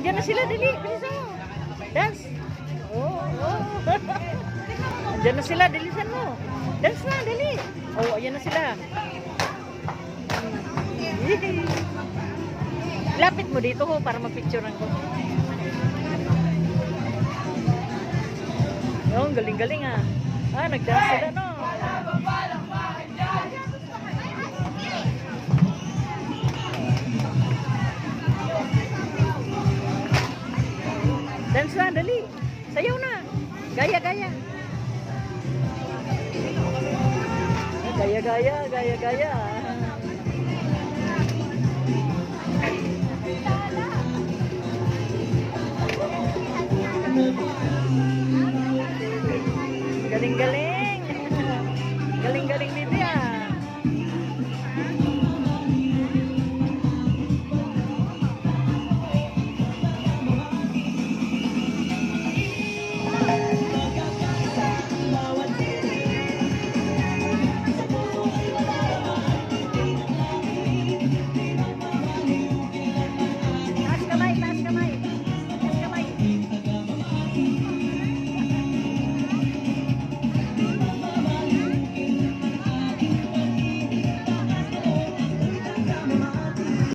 Andiyan na sila, dali. Bilisan mo. Dance. Oh, oh. Andiyan na sila, dalisan mo. Dance na, dali. Oh, ayan na sila. Lapit mo dito ho para mapicturean ko. Yung galing-galing ah. Ah, nag-dance sila no. Dance na, dali. Sayaw na. Gaya-gaya. Gaya-gaya, gaya-gaya.